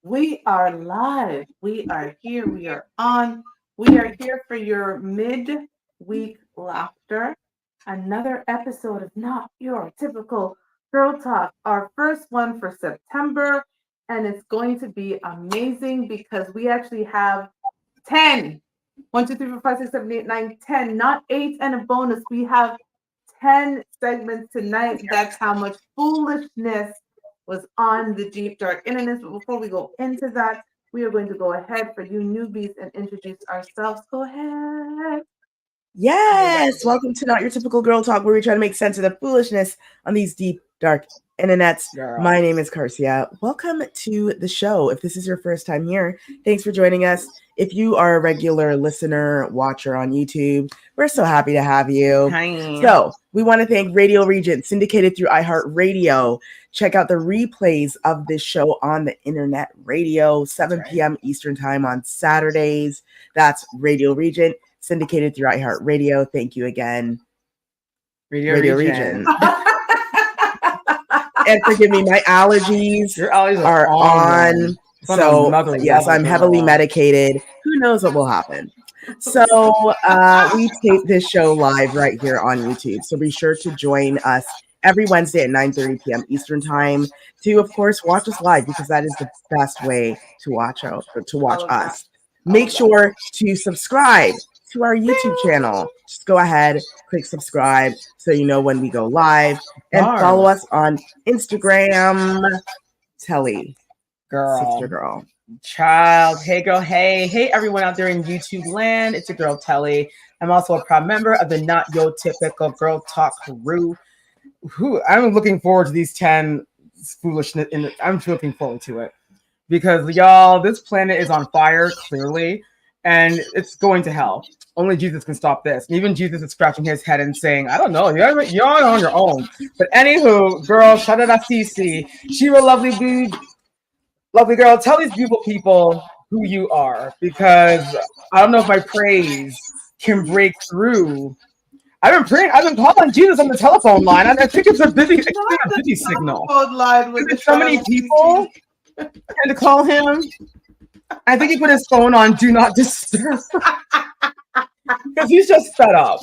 We are live. We are here. We are on. We are here for your mid-week laughter. Another episode of Not Your Typical Girl Talk. Our first one for September. And it's going to be amazing because we actually have 10. 1, 2, 3, 4, 5, 6, 7, 8, 9, 10. Not 8 and a bonus. We have 10 segments tonight. That's how much foolishness was on the deep dark internet. But before we go into that, we are going to go ahead for you newbies and introduce ourselves. Go ahead. Yes, welcome to Not Your Typical Girl Talk, where we try to make sense of the foolishness on these deep, dark internets. Girl. My name is Carcia. Welcome to the show. If this is your first time here, thanks for joining us. If you are a regular listener, watcher on YouTube, we're so happy to have you. Hi. So we want to thank Radio Regent, syndicated through iHeartRadio. Check out the replays of this show on the internet radio, 7 p.m. Eastern time on Saturdays. That's Radio Regent, syndicated through iHeartRadio. Thank you again, Radio Regent. And forgive me, my allergies Your allergies are on. So, yes, I'm heavily medicated. medicated. Who knows what will happen? So, we tape this show live right here on YouTube. So be sure to join us every Wednesday at 9:30 p.m. Eastern time to, of course, watch us live, because that is the best way to watch us. Make sure to subscribe to our YouTube channel. Just go ahead, click subscribe so you know when we go live, and follow us on Instagram. Telly, sister girl, Child. Hey, girl. Hey, everyone out there in YouTube land. It's your girl, Telly. I'm also a proud member of the Not Your Typical Girl Talk crew. I'm looking forward to these 10 foolishness. I'm looking forward to it because, y'all, this planet is on fire, clearly, and it's going to hell. Only Jesus can stop this. And even Jesus is scratching his head and saying, I don't know, you're on your own. But anywho, girl, shout out to Cece. She will lovely girl. Tell these beautiful people who you are, because I don't know if my praise can break through. I've been calling Jesus on the telephone line. I think it's a busy signal. There's so many people trying to call him. I think he put his phone on Do Not Disturb. Because he's just fed up.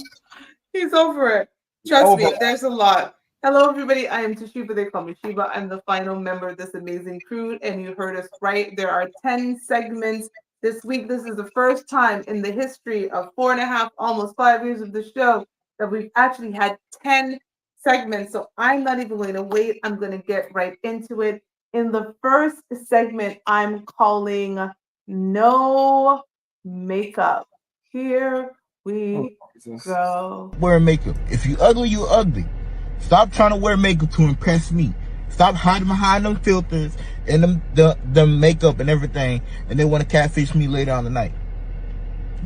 He's over it. Trust me, there's a lot. Hello, everybody. I am Toshiba. They call me Shiba. I'm the final member of this amazing crew, and you heard us right. There are 10 segments this week. This is the first time in the history of 4.5, almost 5 years of the show that we've actually had 10 segments. So I'm not even going to wait. I'm going to get right into it. In the first segment, I'm calling No Makeup. Here we go. Wear makeup. If you ugly, you ugly. Stop trying to wear makeup to impress me. Stop hiding behind them filters and the makeup and everything, and they want to catfish me later on the night.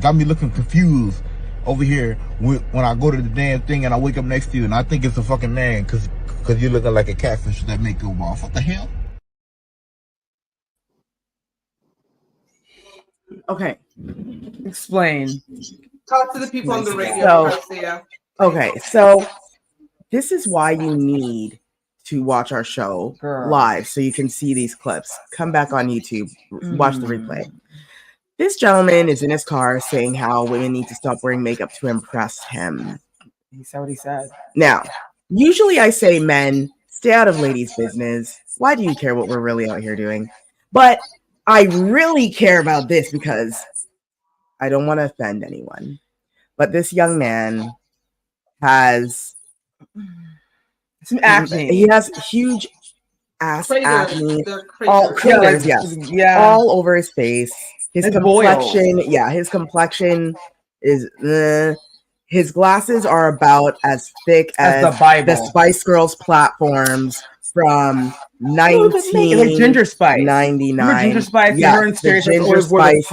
Got me looking confused over here when I go to the damn thing and I wake up next to you and I think it's a fucking man because you're looking like a catfish with that makeup off. What the hell? Okay. Explain. Talk to the people on the radio. Okay, so this is why you need to watch our show live so you can see these clips. Come back on YouTube, watch the replay. This gentleman is in his car saying how women need to stop wearing makeup to impress him. He said what he said. Now, usually I say, men, stay out of ladies' business. Why do you care what we're really out here doing? But I really care about this because I don't want to offend anyone. But this young man has some acne. He has huge ass acne. All over his face. His complexion, his complexion is his glasses are about as thick as the Spice Girls platforms from 1999. Ginger Spice. Ginger Spice. Yeah, the Ginger Spice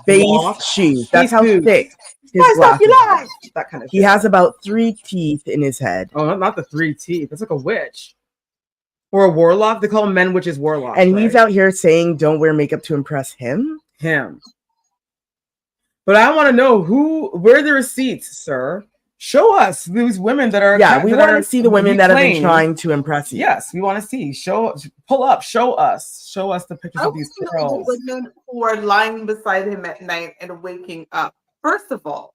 face shoes. That's how thick his glasses are. That kind of. He has about 3 teeth in his head. Oh, not the 3 teeth. That's like a witch. Or a warlock. They call men witches warlocks. And he's out here saying don't wear makeup to impress him. But I want to know where are the receipts, sir? Show us these women that are. Yeah, we that want to are see the women that have been reclaimed. trying to impress you. Yes, we want to see. Pull up. Show us the pictures I of these want to know girls. the women who are lying beside him at night and waking up. First of all,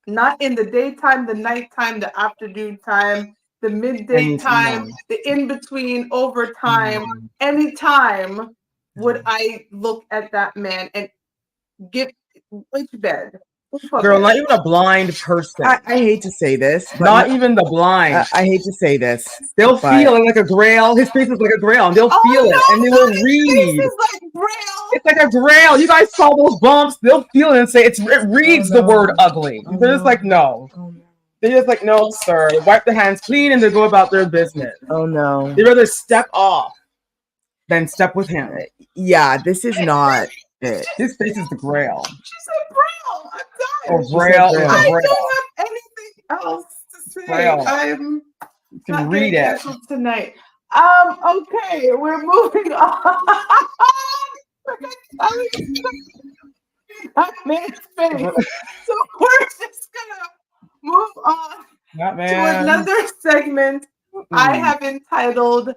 not in the daytime, the nighttime, the afternoon time, the midday time, the in-between, overtime. Anytime would I look at that man and give which bed? Girl, not even a blind person. I hate to say this, but not even the blind. I hate to say this. They'll feel it like a grail. His face is like a grail, and they'll feel it, and they will read. This is like grail. It's like a grail. You guys saw those bumps. They'll feel it and say it reads the word ugly. They're just like, no. They're just like, no, sir. They wipe their hands clean and they go about their business. Oh no. They'd rather step off than step with him. Yeah, this is not it. His face is the grail. She said grail. I'm Or done. grail. I don't have anything else to say. Grail. I'm You can not read getting it. canceled tonight. Okay, we're moving on. That man's face. So we're just gonna move on to another segment I have entitled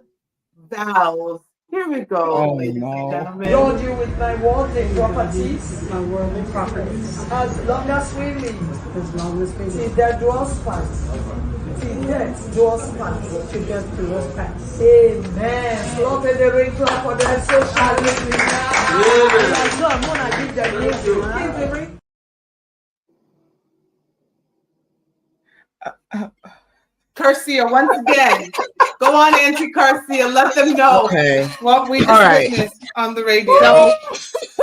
Vows. Here we go, ladies and gentlemen. Lord, you with my worldly properties. My worldly properties. As long as we live. As long as we live. See, there dwells paths. See, death dwells paths. To death dwells paths. Amen. Lord, may the ring clap for them. So shall it be now. I'm going to give the ring. Give the ring. Garcia, once again, go on, Auntie Garcia. Let them know what we just witnessed on the radio.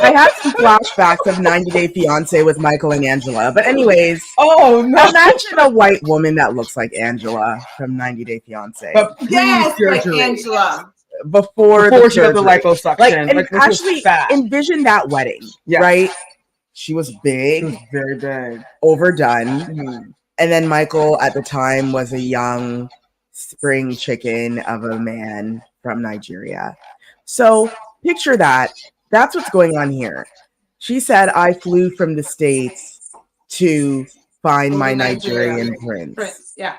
I have some flashbacks of 90 Day Fiance with Michael and Angela. But anyways, imagine a white woman that looks like Angela from 90 Day Fiance. But yes, like Angela. Before she got the liposuction. And actually, envision that wedding, right? She was big. She was very big. Overdone. Mm-hmm. And then Michael at the time was a young spring chicken of a man from Nigeria. So picture that. That's what's going on here. She said, I flew from the States to find my Nigerian prince. Yeah.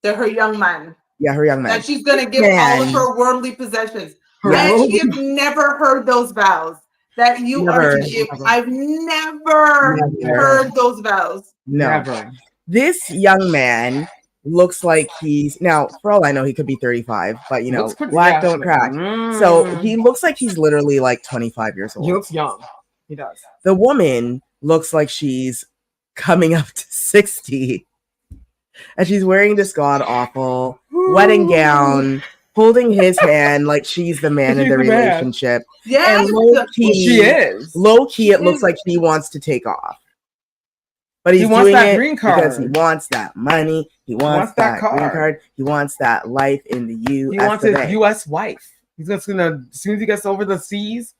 They're her young man. Yeah, her young man. That she's going to give all of her worldly possessions. And you've never heard those vows that you are to give. I've never heard those vows. No. Never. This young man looks like he's now, for all I know, he could be 35, but you know, black don't crack. So he looks like he's literally like 25 years old. He looks young. He does. The woman looks like she's coming up to 60, and she's wearing this god awful wedding gown, holding his hand like she's the man in the relationship. Yeah, and low key, she is. Low key, it looks like he wants to take off. But he wants doing that green card because he wants that money. He wants that green card. He wants that life in the U.S. He wants his U.S. wife. He's just gonna, as soon as he gets over the seas,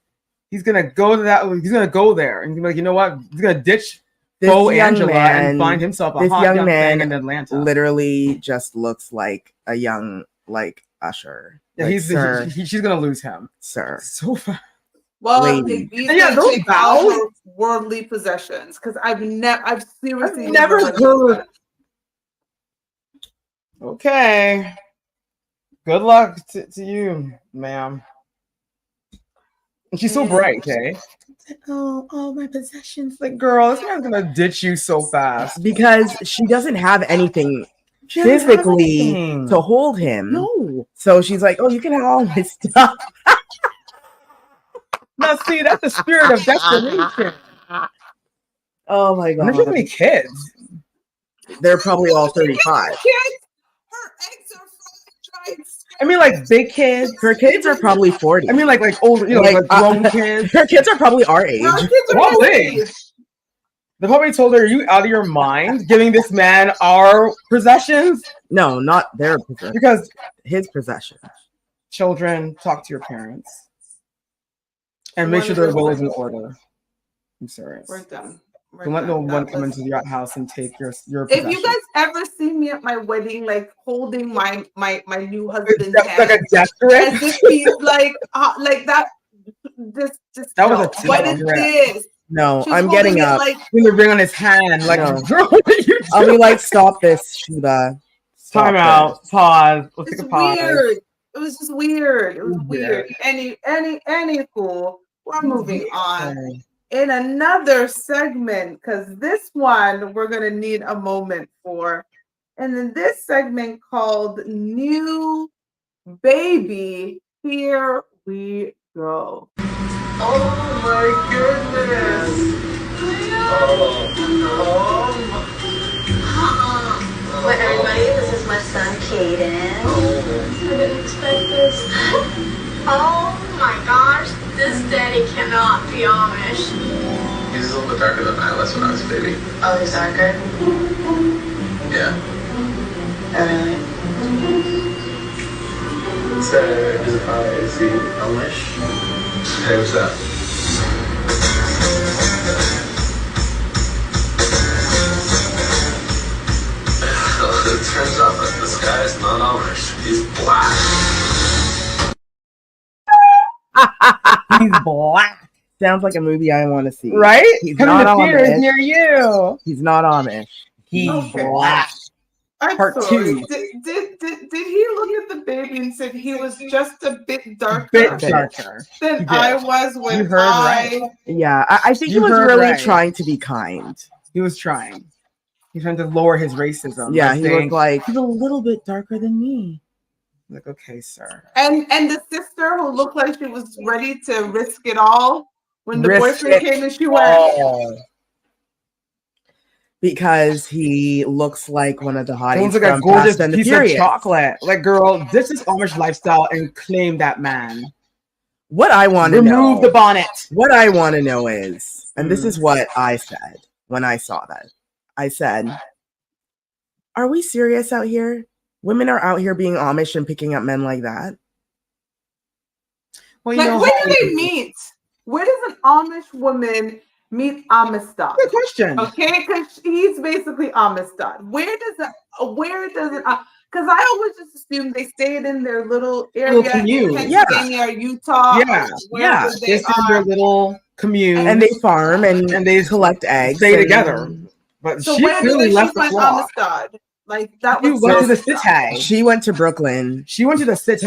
he's gonna go to that. He's gonna go there and he's like, you know what? He's gonna ditch Angela and find himself a hot young man in Atlanta. Literally, just looks like a young Usher. Yeah, like, she's gonna lose him, sir. So fast. Well, those vows, worldly possessions, because I've seriously never heard. Okay, good luck to you, ma'am. And she's so bright, okay? Oh, all my possessions, like girl, this man's gonna ditch you so fast because she doesn't have anything physically to hold him. No, so she's like, "Oh, you can have all my stuff." Now, see, that's the spirit of desperation. Oh my god! There's so many kids. They're probably all 35. Her eggs are fried. I mean, like big kids. Her kids are probably 40. I mean, like older, you know, like grown kids. Her kids are probably our age. Probably. They probably told her, "Are you out of your mind, giving this man our possessions?" No, not their possessions. Because his possessions. Children, talk to your parents. And make sure their will is in order. I'm sorry. We're done. Don't let no one come into your house and take your If you guys ever see me at my wedding, like holding my new husband's hand, like a gesture, as if he's like that. Just that was a what is this? No, She's I'm holding getting it up. like Putting the ring on his hand, like, No. girl, what are you I'll be doing? like, stop this, Sheba. Stop Time this. out. Pause. Let's it's take a pause. weird. It was just weird. It was Weird. weird. Any fool. We're moving on. Okay. In another segment, because this one we're gonna need a moment for. And in this segment called New Baby, here we go. Oh my goodness. Well, everybody, this is my son, Caden. I didn't expect this. Oh my gosh, this daddy cannot be Amish. He's a little bit darker than I was when I was a baby. Oh, he's darker? Yeah. Oh, really? Is he Amish? Hey, what's that? It turns out that this guy is not Amish. He's black. He's black, Sounds like a movie I want to see. right? He's Coming not to theaters Amish. near you. He's not Amish. He's Okay. black. I'm Part sorry. two. Did he look at the baby and said he was just a bit darker Bit darker. He than did. I was when You heard right. Yeah, I think he You was heard really right. trying to be kind. He was trying. He's trying to lower his racism. Yeah, by he saying, was like, he's a little bit darker than me. Like, okay, sir. And the sister who looked like she was ready to risk it all when the Risk boyfriend it came and she went, Oh. because he looks like one of the hotties Sounds like a from gorgeous Fast and the piece Furious. of chocolate. Like, girl, this is Amish lifestyle and claim that man. What I want to know, Remove the bonnet. what I want to know is, and this Mm. is what I said when I saw that. I said, "Are we serious out here? Women are out here being Amish and picking up men like that." Well, like, know where how do they meet? Where does an Amish woman meet Amistad? Good question. Okay, because he's basically Amistad. Where does it? Because I always just assumed they stayed in their little area Little commune. in Yeah. Pennsylvania, Utah, Yeah, wherever They they sit in their are. little commune And they farm and and they collect eggs. stay and- together. But So she where clearly did she left the find flock. Amistad? Like that She was went to the Amistad. city. She went to Brooklyn. She went to the city.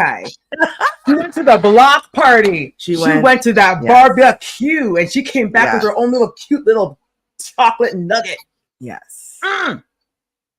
She went to the block party. She went, went- to that yes. barbecue, and she came back with Yes. her own little cute little chocolate nugget. Yes. Mm.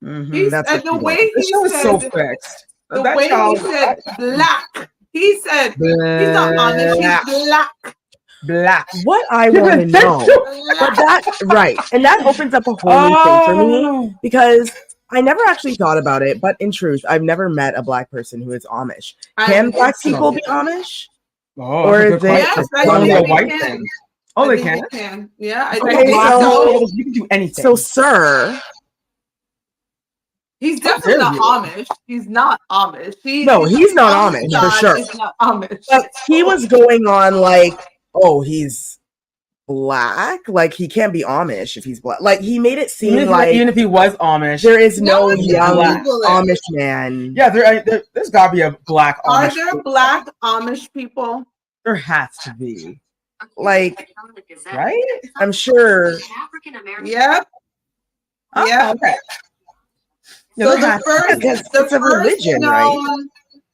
Mhm. He That's said what the she way did. The he show is so said fixed. the That way he child- said black. He said he's not Amish. Black. He's black. Black. What I She want to was know, sexual. but that right, and that opens up a whole new thing for me because I never actually thought about it. But in truth, I've never met a black person who is Amish. Can black people be Amish? Oh, Or that's a is good they- question. Yes, I Only think a they white can. thing. Oh, I they think can. Yeah, I Okay, think black so- people- You can do anything. So, sir, he's How definitely dare not you. Amish. He's not Amish. No, he's not Amish, for Amistad sure. is not Amish. but he was going on like, oh, he's black. Like he can't be Amish if he's black. Like he made it seem even if he was Amish, there is no No, he's young black. Amish man. yeah, there's got to be a black Are Amish. there black Amish people? There has to be, Like, right? I'm sure. Yep. Oh, Yeah. okay. Yeah, So there the has to first, be. It's the a first religion, right? known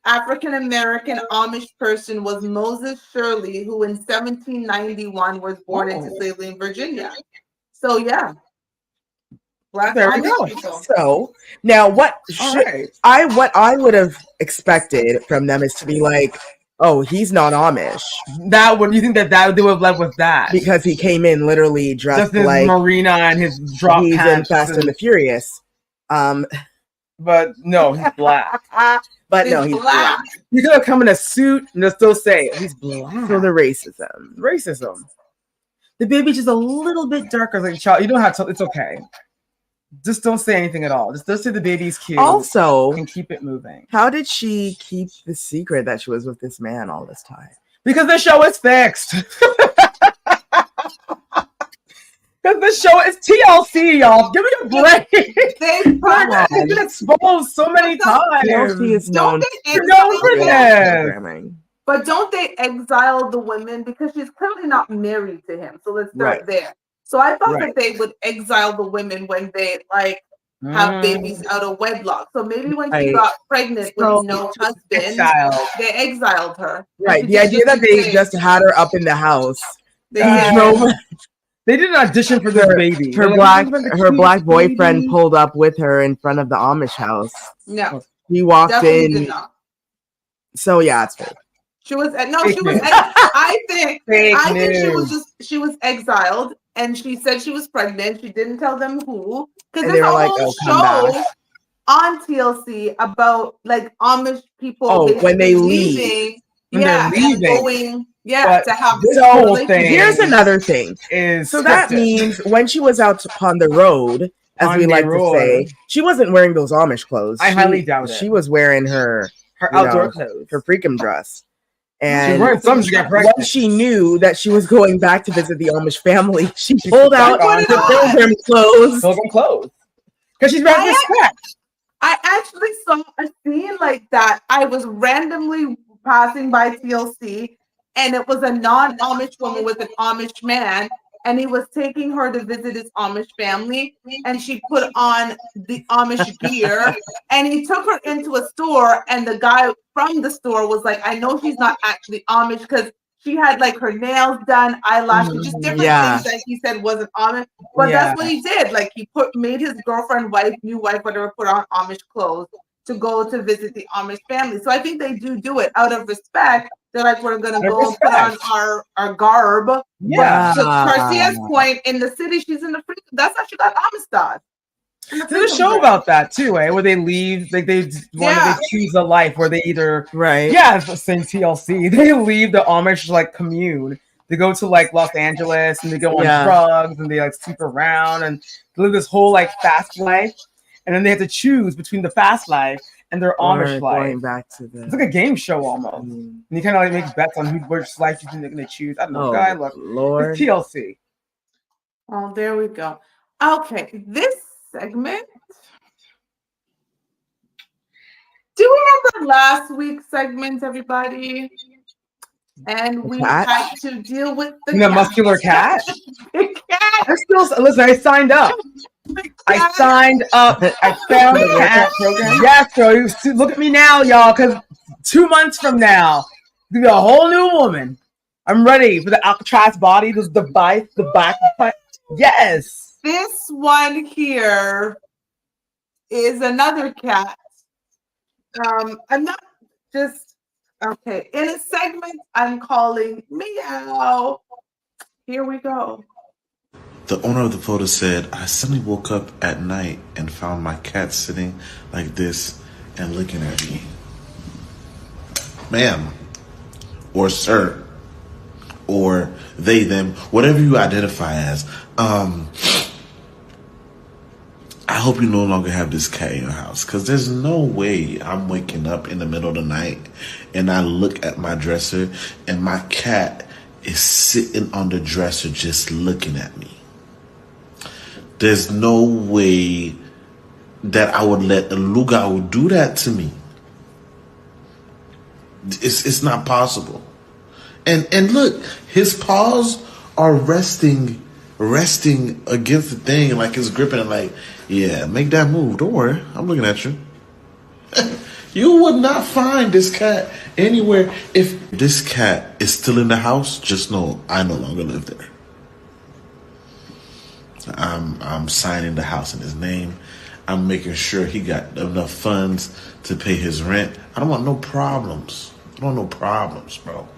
African American Amish person was Moses Shirley, who in 1791 was born into Oh. slavery in Virginia. So yeah, black There we Amish go. people. So now, what All should right. what I would have expected from them is to be like, oh, he's not Amish That would you think that they would have led with that? because he came in literally dressed Just his like marina and his drop he's in pants. Fast and the Furious. But no, he's black. But no, He's he's black. black. You could have come in a suit and they'll still say he's black. So the racism. Racism. The baby's just a little bit darker like a child. You don't have to. It's okay. Just don't say anything at all. Just say the baby's cute. Also, and keep it moving. how did she keep the secret that she was with this man all this time? Because the show is fixed. Because the show is TLC, y'all. Give me a break. They It's probably been exposed so many times. TLC is known don't they You're known for exile, that. programming. but don't they exile the women because she's clearly not married to him. So let's start Right. there. So I thought Right. that they would exile the women when they like have babies out of wedlock. So maybe when she Right. got pregnant So- with no husband, Exile. they exiled her. And Right. she The did idea that the they same. just had her up in the house. They Uh, did. They did an audition for this baby. Her They're black like, "This is the her cutest black boyfriend baby." pulled up with her in front of the Amish house. No, He walked definitely in. did not. So yeah, it's fake. She was no, Fake she was. news. I think Fake she news. was exiled, and she said she was pregnant. She didn't tell them who, because And there's they a were like, whole "Oh, come back." show on TLC about like Amish people Oh, when they basically leave. leaving, When they're and leaving. going, But to have this this whole relationship. thing Here's another thing. is So that scripted. means when she was out on the road, as On we the like to road. say, she wasn't wearing those Amish clothes. I She- highly doubt it. She was wearing her Outdoor clothes. her freakum dress. She And wearing something to get pregnant. once she knew that she was going back to visit the Amish family, she pulled put out back on the her pilgrim clothes. Pilgrim clothes. Because she's ready to respect. I actually saw a scene like that. I was randomly passing by TLC, and it was a non-Amish woman with an Amish man, and he was taking her to visit his Amish family, and she put on the Amish gear, and he took her into a store, and the guy from the store was like, I know she's not actually Amish because she had like her nails done, eyelashes, just different Yeah. things that he said wasn't Amish. But that's what he did. Like he made his girlfriend, new wife, whatever, put on Amish clothes to go to visit the Amish family. So I think they do it out of respect. They're like, we're gonna go and put on our garb. Yeah. But to Garcia's point, in the city, she's in the freedom. That's how she got Amistad. There's a show about that too, eh? Where they leave, like they choose a life where they either it's the same TLC. They leave the Amish like commune. They go to like Los Angeles and they go on drugs and they like sleep around and live this whole like fast life. And then they have to choose between the fast life and their Amish life. Going back to the... It's like a game show almost. And you kind of like make bets on which life you think they're gonna choose. I don't know, guy. Look, Lord. it's TLC. Oh, there we go. Okay, this segment. Do you remember last week's segment, everybody? And we had to deal with the muscular cat. The cat. I'm still listen. I signed up. I signed up. I found the cat program. Yes, girl. Look at me now, y'all. Because 2 months from now, it's gonna be a whole new woman. I'm ready for the Alcatraz body. This is the back. Yes. This one here is another cat. I'm not just okay. In a segment, I'm calling Meow. Here we go. The owner of the photo said, I suddenly woke up at night and found my cat sitting like this and looking at me. Ma'am, or sir, or they, them, whatever you identify as, I hope you no longer have this cat in your house, because there's no way I'm waking up in the middle of the night and I look at my dresser and my cat is sitting on the dresser just looking at me. There's no way that I would let a Lugao do that to me. It's not possible. And look, his paws are resting against the thing, like it's gripping it, like, yeah, make that move. Don't worry, I'm looking at you. You would not find this cat anywhere. If this cat is still in the house, just know I no longer live there. I'm signing the house in his name. I'm making sure he got enough funds to pay his rent. I don't want no problems. I don't want no problems, bro.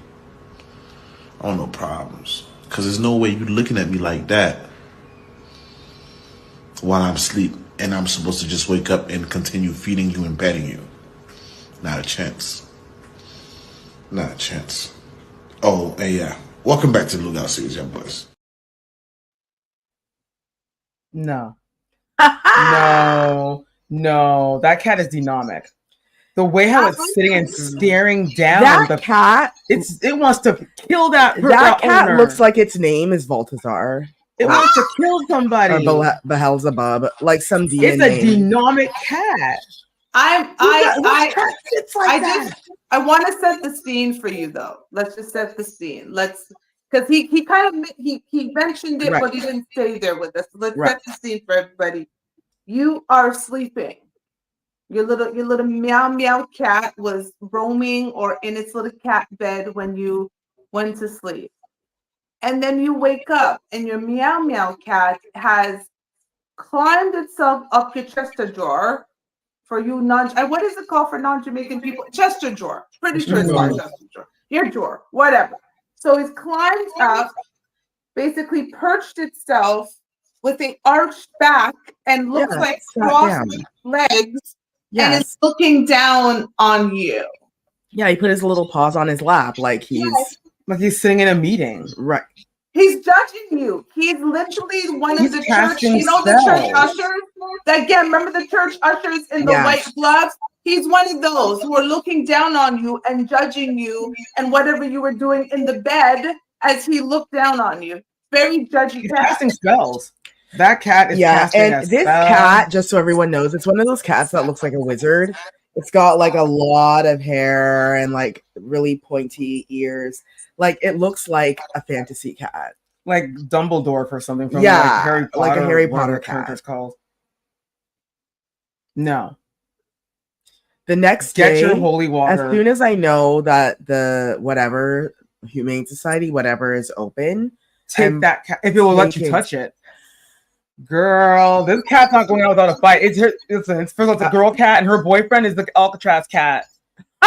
I want no problems. Because there's no way you looking at me like that while I'm asleep and I'm supposed to just wake up and continue feeding you and petting you. Not a chance. Not a chance. Oh, and yeah. Welcome back to the Lookout Series, young boys. No. No. That cat is dynamic. The way how it's sitting and staring down that cat, it wants to kill that cat owner. looks like its name is Baltazar. It wants to kill somebody. Or Beelzebub, like some DNA. It's a dynamic cat. I want to set the scene for you though. Let's just set the scene. because he kind of he mentioned it, Right. but he didn't stay there with us. Let's Right. set the scene for everybody. You are sleeping. Your little meow meow cat was roaming or in its little cat bed when you went to sleep. And then you wake up and your meow meow cat has climbed itself up your Chester drawer. For you what is it called for non-Jamaican people? Chester drawer. Pretty sure it's called Chester drawer. Your drawer, whatever. So it's climbed up, basically perched itself with a arched back and looks Yeah, like sat crossed down. legs and Yes. is looking down on you. Yeah, he put his little paws on his lap like he's sitting in a meeting. right. He's judging you. He's literally one He's of the church, casting the church spells. ushers. Again, remember the church ushers in the Yeah. white gloves? He's one of those who are looking down on you and judging you and whatever you were doing in the bed as he looked down on you. Very judgy He's cat. casting spells. That cat is Yeah, casting and a this spell. cat, just so everyone knows, it's one of those cats that looks like a wizard. It's got like a lot of hair and like really pointy ears. Like it looks like a fantasy cat. Like Dumbledore for something from Yeah, like Harry Potter. like a Harry whatever Potter the character's cat. called. No. The next Get day, your holy water. as soon as I know that the whatever Humane Society, whatever is open, Take I'm that cat if it will let you taking- touch it. Girl, this cat's not going out without a fight. It's a girl cat, and her boyfriend is the Alcatraz cat.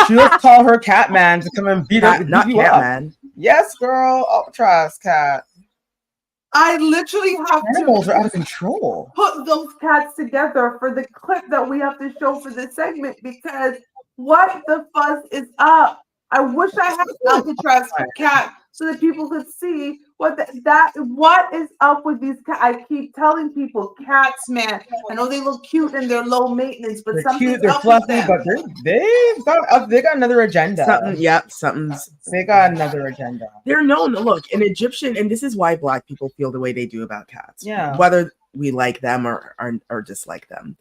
She just call her cat man to come and beat cat, her, not beat you cat up. man. Yes, girl, Alcatraz cat. I literally have Animals to are out of control. put those cats together for the clip that we have to show for this segment because what the fuss is up? I wish I had an Alcatraz cat so that people could see what is up with these cats. I keep telling people, cats, man. I know they look cute and they're low maintenance, but They're something's cute, they're up with fluffy, them. but they got another agenda. Something's. They got another agenda. They're known. Look, an Egyptian, and this is why Black people feel the way they do about cats. Yeah. Whether we like them or dislike them.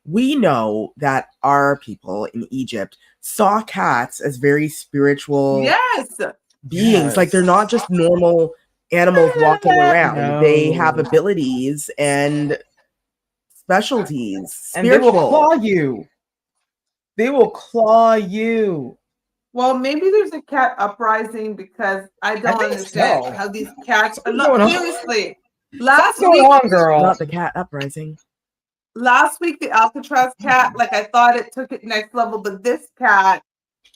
We know that our people in Egypt saw cats as very spiritual Yes. beings. Yes. Like they're not just normal animals walking around. No. They have abilities and specialties. And they will Spiritual. claw you. They will claw you. Well, maybe there's a cat uprising because I don't think understand so. how these cats are What's not going on? seriously. What's going on, girl? Not the cat uprising. Last week the Alcatraz cat, like I thought it took it next level, but this cat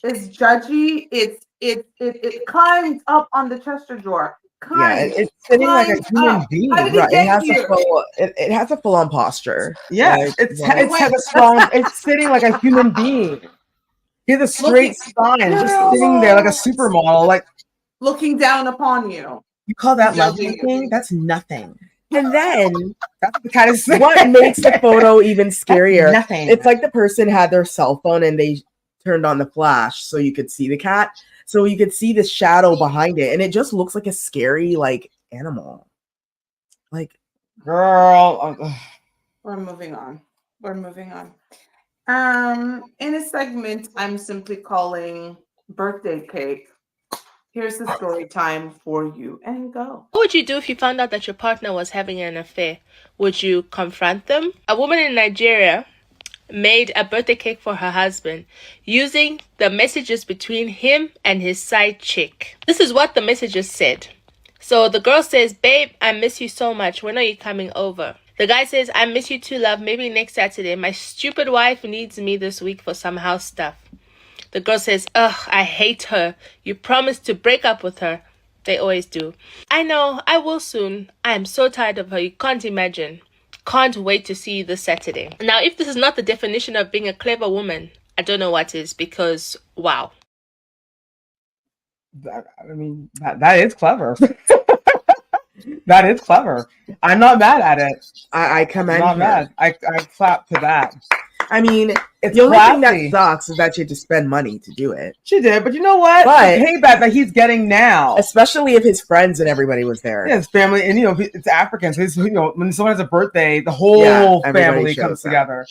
is judgy. It climbs up on the Chester drawer. It's sitting like a human being. How did it Right, get it has here? it has a full-on posture. Yeah, Like, it's right. has a strong. It's sitting like a human being. He has a straight spine, just sitting there like a supermodel. Like looking down upon you. you call that Judging lovemaking? you. That's nothing. And then That's what the cat is. what makes the photo even scarier? Nothing. It's like the person had their cell phone and they turned on the flash so you could see the cat. So you could see the shadow behind it, and it just looks like a scary like animal. Like Girl. We're moving on. In a segment I'm simply calling birthday cake. Here's the story time for you and go. What would you do if you found out that your partner was having an affair? Would you confront them? A woman in Nigeria made a birthday cake for her husband using the messages between him and his side chick. This is what the messages said. So the girl says, "Babe, I miss you so much. When are you coming over?" The guy says, "I miss you too, love. Maybe next Saturday. My stupid wife needs me this week for some house stuff." The girl says, "Ugh, I hate her. You promised to break up with her." They always do. "I know, I will soon. I am so tired of her. You can't imagine. Can't wait to see you this Saturday." Now, if this is not the definition of being a clever woman, I don't know what is, because wow. That is clever. That is clever. I'm not mad at it. I commend I'm not her. mad. I clap to that. I mean, It's the only thing that classy. sucks is that she had to spend money to do it, She did, but you know what? But- the payback that he's getting now. especially if his friends and everybody was there. Yeah, his family, and it's African, so when someone has a birthday, the whole everybody family shows comes up. together.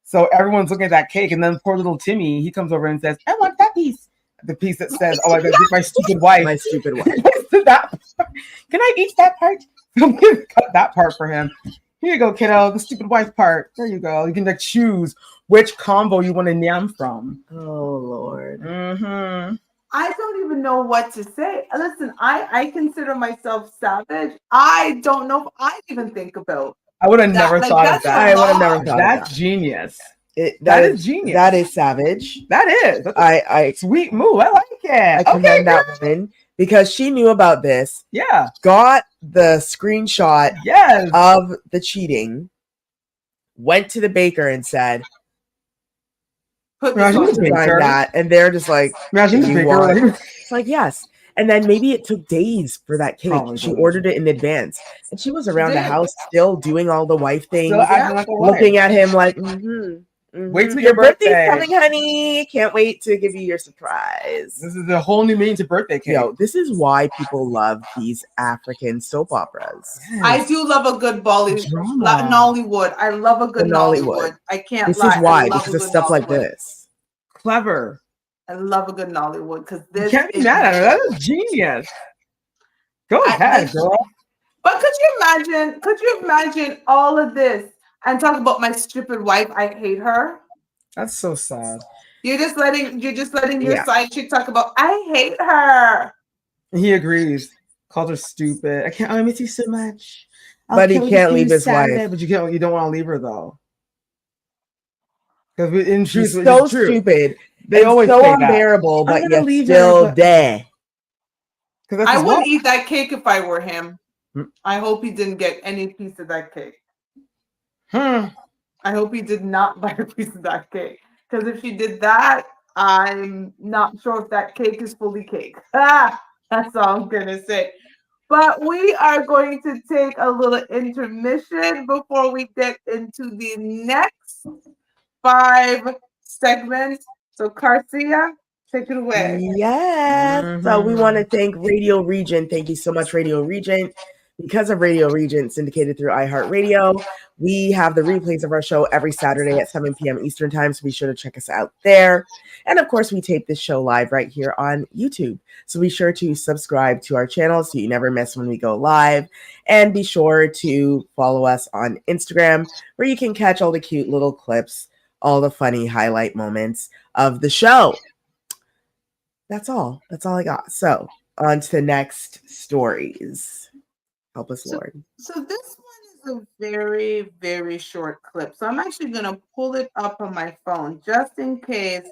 So everyone's looking at that cake, and then poor little Timmy, he comes over and says, "I want that piece. the piece that says, "Oh, I gotta get my stupid wife." My stupid wife. Can I eat that part? Cut that part for him. Here you go, kiddo. The stupid wife part. There you go. You can like choose which combo you want to yam from. Oh Lord. Mm-hmm. I don't even know what to say. Listen, I consider myself savage. I don't know if I even think about. I would have never Like, thought of that's that. I would have never thought of That's that. genius. That is genius. That is savage. That is. That's a I sweet move. I like it. I commend that woman because she knew about this. Yeah. Got the screenshot Yes. of the cheating. Went to the baker and said, Put this Imagine on. the baker. "Sign that," and they're just like, Imagine the "You baker. want-" Like, It's like, yes. And then maybe it took days for that cake. Probably She did. ordered it in advance. And she was around the Did. house still doing all the wife things, still acting like a wife. looking at him like, Wait till your your birthday. birthday's coming, honey. Can't wait to give you your surprise. This is a whole new meaning to birthday cake. Yo, this is why people love these African soap operas. I do love a good Drama. Nollywood. I love a good The Nollywood. Nollywood. I can't This lie. is why, I love because a of good stuff like Nollywood. this. Clever. I love a good Nollywood because You this can't be is mad at her. That is genius. Go ahead, girl. But could you imagine all of this and talk about my stupid wife? I hate her. That's so sad. You're just letting your Yeah. side chick talk about I hate her. He agrees. Called her stupid. I miss you so much. But he can't leave his Saturday, wife. But you don't want to leave her though. Because in truth, She's so it's true. stupid. They and always so say that. unbearable, I'm but gonna yet leave still her, but- there. That's I his wouldn't wife. eat that cake if I were him. Hmm. I hope he didn't get any piece of that cake. Hmm. I hope he did not buy a piece of that cake. Because if she did that, I'm not sure if that cake is fully cake. That's all I'm going to say. But we are going to take a little intermission before we get into the next 5 segments. So, Garcia, take it away. Yes. So we want to thank Radio Regent. Thank you so much, Radio Regent. Because of Radio Regent, syndicated through iHeartRadio, we have the replays of our show every Saturday at 7 p.m. Eastern Time, so be sure to check us out there. And of course, we tape this show live right here on YouTube. So be sure to subscribe to our channel so you never miss when we go live. And be sure to follow us on Instagram, where you can catch all the cute little clips, all the funny highlight moments of the show. That's all. That's all I got. So on to the next stories. Help us, Lord. So this one is a very, very short clip. So I'm actually going to pull it up on my phone just in case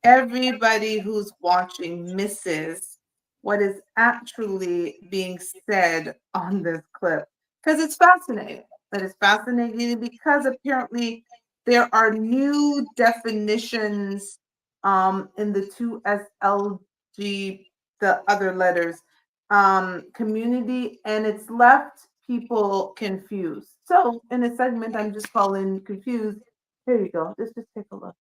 everybody who's watching misses what is actually being said on this clip. Because it's fascinating. It is fascinating because apparently there are new definitions in the 2SLG, the other letters, community, and it's left people confused. So in a segment I'm just calling confused. Here you go. Let's just take a look.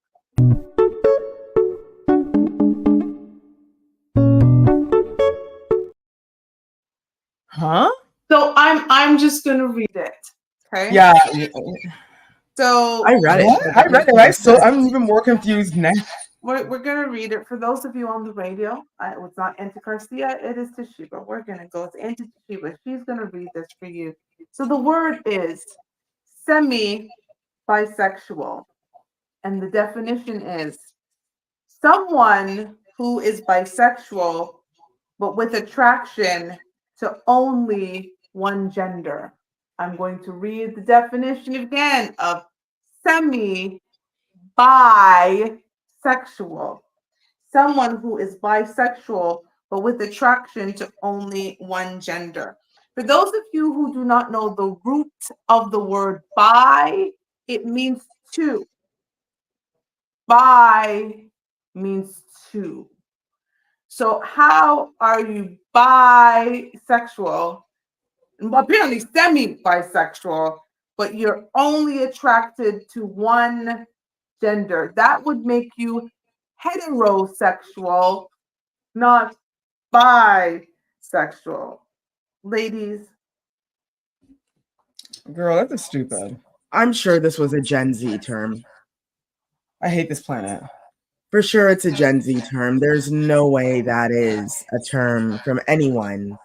Huh? So I'm just gonna read it. Okay. Yeah. So I read it. What? I read it, right? So I'm even more confused now. we're gonna read it for those of you on the radio. It's not Auntie Garcia, it is Toshiba. We're gonna go to Auntie Toshiba. She's gonna read this for you. So the word is semi-bisexual, and the definition is someone who is bisexual but with attraction to only one gender. I'm going to read the definition again of semi-bisexual. Someone who is bisexual but with attraction to only one gender. For those of you who do not know the root of the word bi, it means two. Bi means two. So how are you bisexual? Apparently semi-bisexual, but you're only attracted to one gender. That would make you heterosexual, not bisexual. Ladies. Girl, that's just stupid. I'm sure this was a Gen Z term. I hate this planet. For sure, it's a Gen Z term. There's no way that is a term from anyone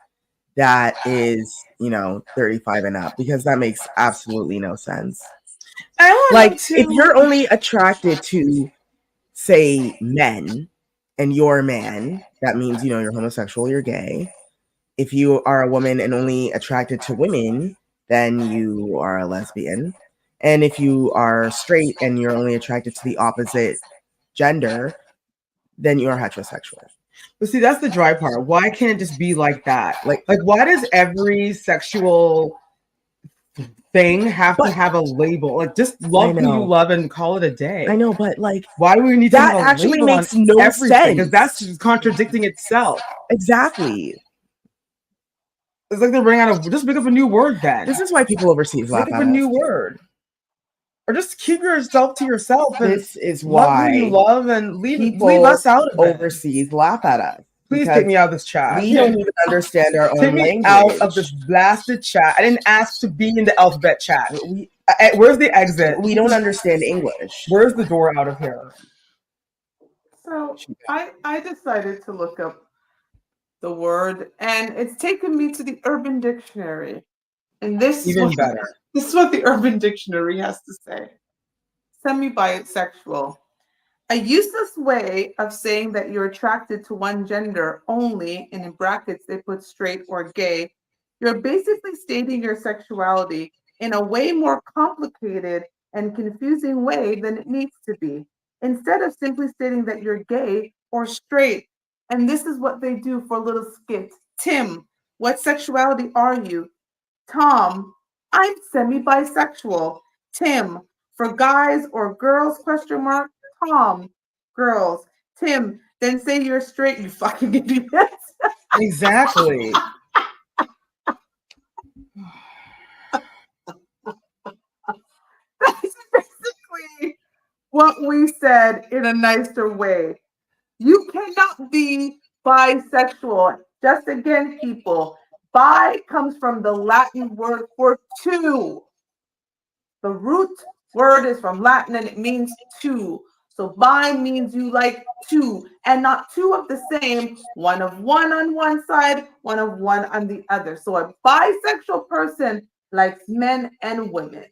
that is, 35 and up, because that makes absolutely no sense. I want Like, to. if you're only attracted to, say, men, and you're a man, that means, you're homosexual, you're gay. If you are a woman and only attracted to women, then you are a lesbian. And if you are straight and you're only attracted to the opposite gender, then you're heterosexual. But see, that's the dry part. Why can't it just be like that? Like why does every sexual thing have to have a label? Like, just love who you love and call it a day. I know, but like, why do we need to that have a actually label makes on no everything? sense. Because that's just contradicting itself. Exactly. It's like they're running out of, just make up a new word then. This is why people overseas laugh Make up at a new us. word. Or just keep yourself to yourself. And this is love why who you love and leave people us out of it. Overseas laugh at us. Please take me out of this chat. We don't even understand our own language. Take me out of this blasted chat. I didn't ask to be in the alphabet chat. Where's the exit? We don't understand English. Where's the door out of here? So I decided to look up the word, and it's taken me to the Urban Dictionary. And this is what the Urban Dictionary has to say. Semi-bisexual. A useless way of saying that you're attracted to one gender only, and in brackets they put straight or gay. You're basically stating your sexuality in a way more complicated and confusing way than it needs to be, instead of simply stating that you're gay or straight. And this is what they do for a little skit. Tim, what sexuality are you? Tom, I'm semi-bisexual. Tim, for guys or girls, ? Tom, girls. Tim, then say you're straight, you fucking idiot. Exactly. That's basically what we said in a nicer way. You cannot be bisexual. Just again, people, bi comes from the Latin word for two. The root word is from Latin and it means two. So bi means you like two, and not two of the same, one of one on one side, one of one on the other. So a bisexual person likes men and women,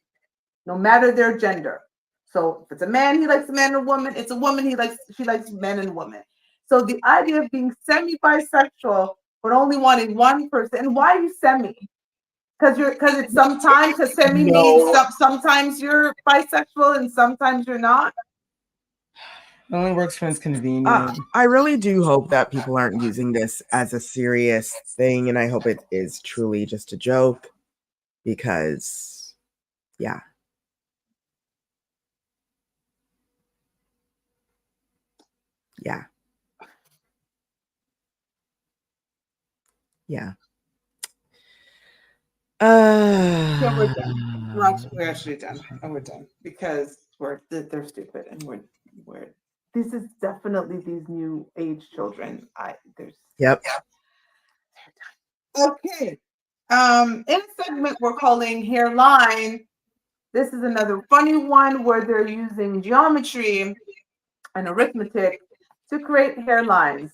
no matter their gender. So if it's a man, he likes a man and woman. It's a woman, she likes men and women. So the idea of being semi-bisexual, but only wanting one person, and why are you semi? Because it's sometimes, because semi means sometimes you're bisexual and sometimes you're not. It only works when it's convenient. I really do hope that people aren't using this as a serious thing, and I hope it is truly just a joke, because, yeah. Yeah. Yeah. So we're done. We're actually done. And we're done because they're stupid and we're this is definitely these new age children. Yep. Okay. In a segment we're calling Hairline. This is another funny one where they're using geometry and arithmetic to create hairlines.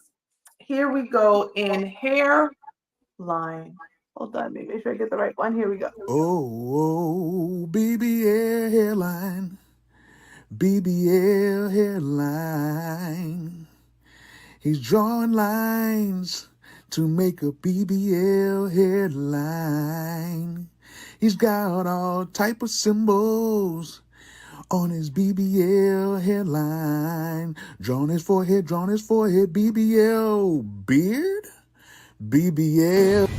Here we go in Hairline. Hold on, make sure I get the right one. Here we go. Oh, BBL hairline. BBL hairline. He's drawing lines to make a BBL hairline. He's got all type of symbols on his BBL hairline. Drawn his forehead, BBL beard, BBL.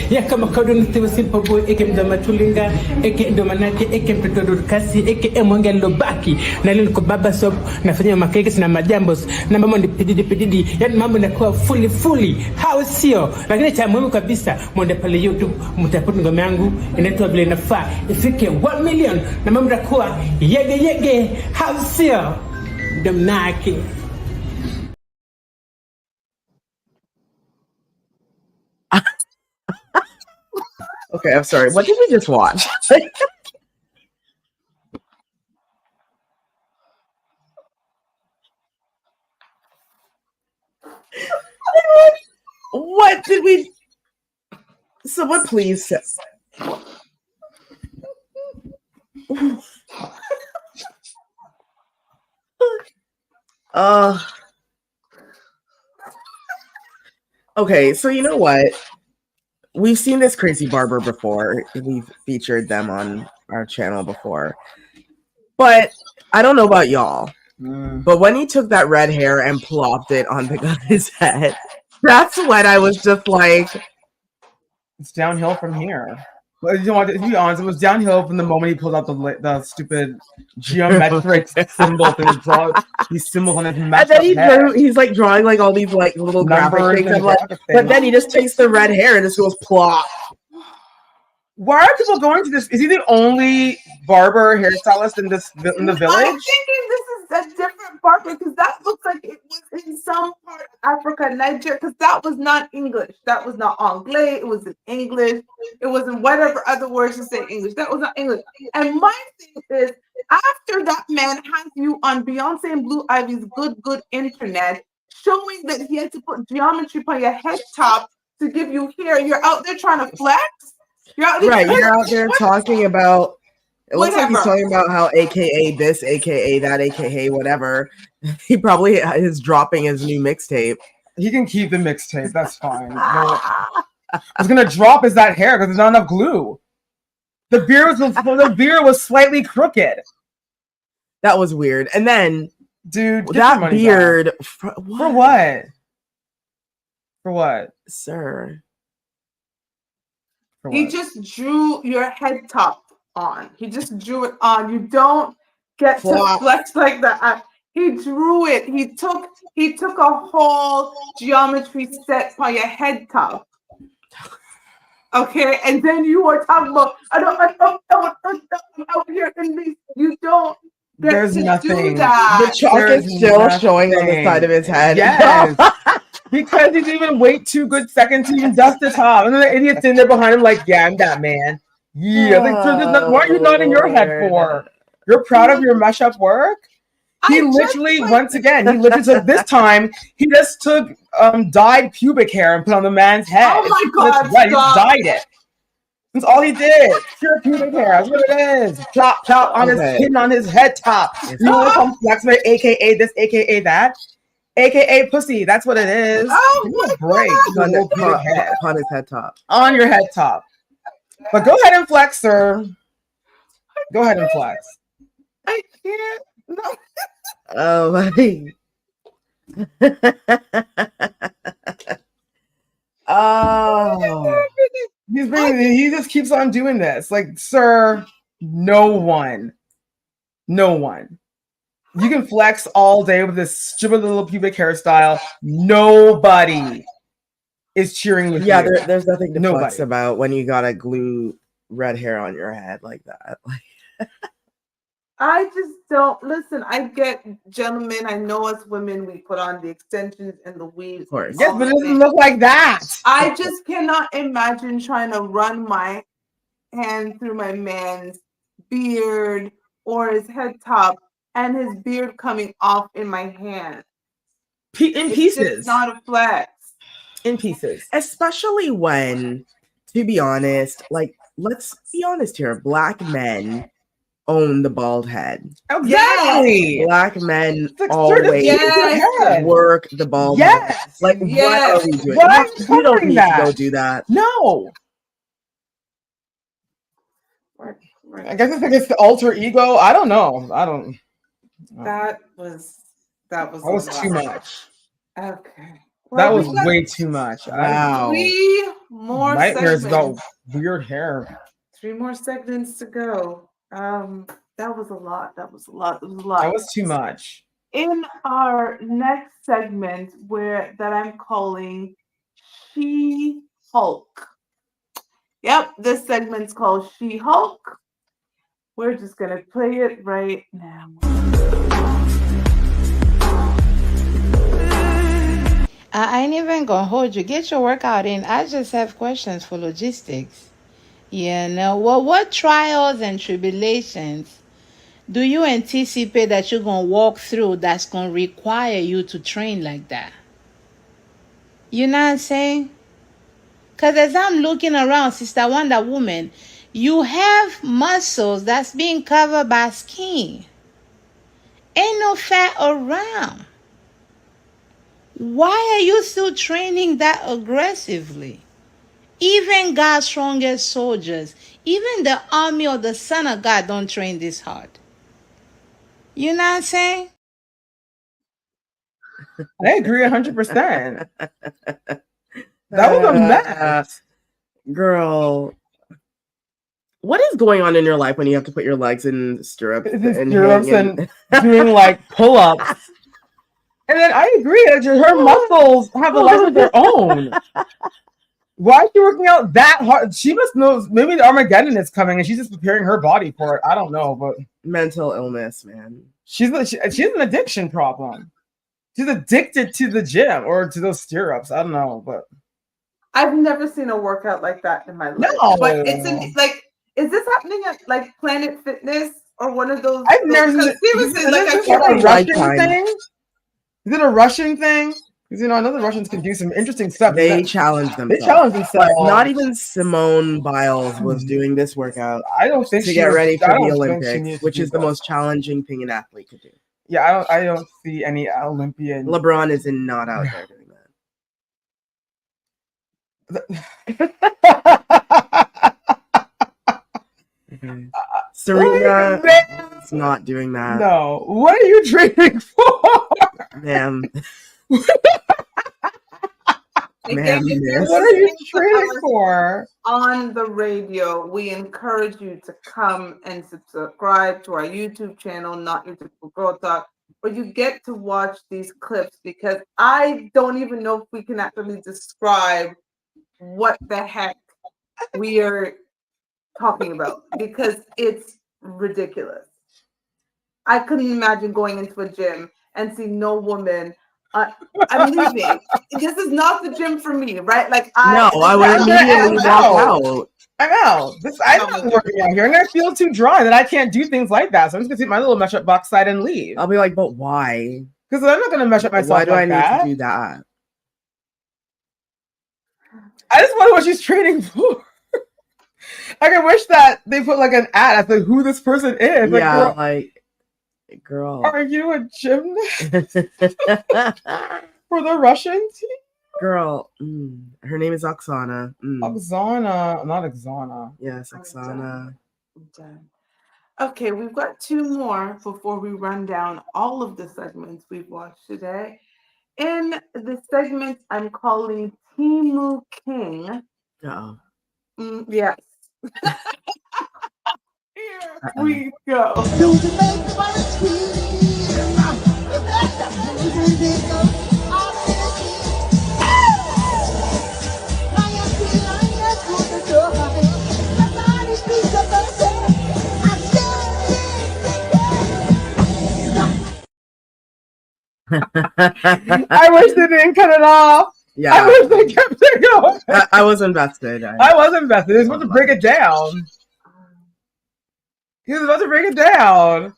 Yaka makadun tiwa simple boy eke mdama tulinga eke ndo manake eke mtoto kasi eke mwenge lobaki na leo niko baba shop nafanya makeke na majambos na mambo ni pididi yani mambo yanakuwa fully how sio, lakini cha muhimu kabisa mwende pale YouTube mtapata ngoma yangu inaitwa vile nafaa ifike 1 million na mambo yanakuwa yege how sio ndamnake. Okay, I'm sorry. What did we just watch? Someone please. Okay, so you know what? We've seen this crazy barber before. We've featured them on our channel before. But I don't know about y'all. But when he took that red hair and plopped it on the guy's head, that's when I was just like, it's downhill from here. Well, you know what? To be honest, it was downhill from the moment he pulled out the stupid geometric symbols and draw these symbols on his messed and then up head. he's like drawing like all these like little graphic Numbers things. and I'm like, graphic but things. then he just takes the red hair and just goes plop. Why are people going to this? Is he the only barber hairstylist in the village? I'm thinking this is a different barber because that looks like it was in some part of Africa, Nigeria, because that was not English. That was not Anglais. It was in English. It was in whatever other words to say English. That was not English. And my thing is, after that man has you on Beyonce and Blue Ivy's good internet, showing that he had to put geometry on your head top to give you hair, you're out there trying to flex? You're out there talking about. It looks like he's talking about how AKA this, AKA that, AKA whatever. He probably is dropping his new mixtape. He can keep the mixtape. That's fine. What's gonna drop is that hair because there's not enough glue. The beard was slightly crooked. That was weird. And then, dude, that beard for what? For what, sir? He just drew your head top on. He just drew it on. You don't get to flex like that. He drew it. He took a whole geometry set for your head top. Okay, and then you were talking about out here in these. You don't get There's to nothing. do that. The chalk is still showing on the side of his head. Yes. Because he didn't even wait 2 good seconds to even dust the top. And then the idiot's in there behind him like, yeah, I'm that man. Yeah. What are you nodding your head for? You're proud of your mesh up work? He literally, this time, he just took dyed pubic hair and put on the man's head. Oh my God, right, he dyed it. That's all he did. Pure pubic hair. That's what it is. Chop on his skin on his head top. You want to come flex with AKA this, AKA that? AKA pussy, that's what it is. Oh my break on his head top. On your head top. But go ahead and flex, sir. Go ahead and flex. I can't. No. Oh my. Oh. He just keeps on doing this. Like, sir, no one. You can flex all day with this stupid little pubic hairstyle. Nobody is cheering with you. Yeah, there's nothing to flex about when you gotta glue red hair on your head like that. I just don't listen. I get gentlemen. I know as women we put on the extensions and the weaves. Of course. Yes, but it doesn't look like that. I just cannot imagine trying to run my hand through my man's beard or his head top and his beard coming off in my hand. In pieces. It's not a flex. In pieces. Especially when, to be honest, like, let's be honest here, Black men own the bald head. Exactly. Black men always work the bald head. Like, what are we doing? We don't need to go do that. No. I guess it's like it's the alter ego. I don't know. That was too much. Okay. That was way too much. Wow. 3 more Nightmares segments. about weird hair. 3 more segments to go. That was a lot. That was That was too much. In our next segment, that I'm calling She-Hulk. Yep, this segment's called She-Hulk. We're just gonna play it right now. I ain't even gonna hold you. Get your workout in. I just have questions for logistics. What trials and tribulations do you anticipate that you're gonna walk through that's gonna require you to train like that? You know what I'm saying? Because as I'm looking around, Sister Wonder Woman, you have muscles that's being covered by skin. Ain't no fat around. Why are you still training that aggressively? Even God's strongest soldiers, even the army of the Son of God don't train this hard. You know what I'm saying? I agree 100%. That was a mess. Girl. What is going on in your life when you have to put your legs in stirrups and doing like pull-ups? And then I agree that her muscles have a life of their own. Why is she working out that hard? She must know maybe the Armageddon is coming and she's just preparing her body for it. I don't know, but mental illness, man. She has an addiction problem. She's addicted to the gym or to those stirrups. I don't know, but I've never seen a workout like that in my life. No. But it's is this happening at like Planet Fitness or one of those? I've never seen it. Seriously, like I Is can't it a Russian thing? Is it a Russian thing? Because I know the Russians can do some interesting stuff. They challenge themselves. They challenge themselves. But not even Simone Biles was doing this workout. I don't think to get ready for the Olympics, which is the most challenging thing an athlete could do. Yeah, I don't see any Olympian. LeBron is not out there doing that. Serena is not doing that. No. What are you training for? Ma'am. What are you training for? On the radio, we encourage you to come and subscribe to our YouTube channel, Not Your Typical Girl Talk, where you get to watch these clips because I don't even know if we can actually describe what the heck we are talking about because it's ridiculous. I couldn't imagine going into a gym and see no woman. I'm leaving. This is not the gym for me, right? Like I would immediately walk out. I'm out. I'm not working out here. I'm gonna feel too dry that I can't do things like that. So I'm just gonna take my little mesh up box side and leave. I'll be like, but why? Because I'm not gonna mesh up myself. Why do like I need to do that? I just wonder what she's training for. Like, I wish that they put like an ad as to who this person is. Yeah, girl. Are you a gymnast for the Russian team? Girl, her name is Oksana. Oksana, not Oksana. Yes, Oksana. Okay, we've got two more before we run down all of the segments we've watched today. In the segment I'm calling Timu King. Oh. Yes. Here we go. I wish they didn't cut it off. Yeah. I wish they kept it going. I was invested. I was invested. He was about to break it down. He was about to break it down.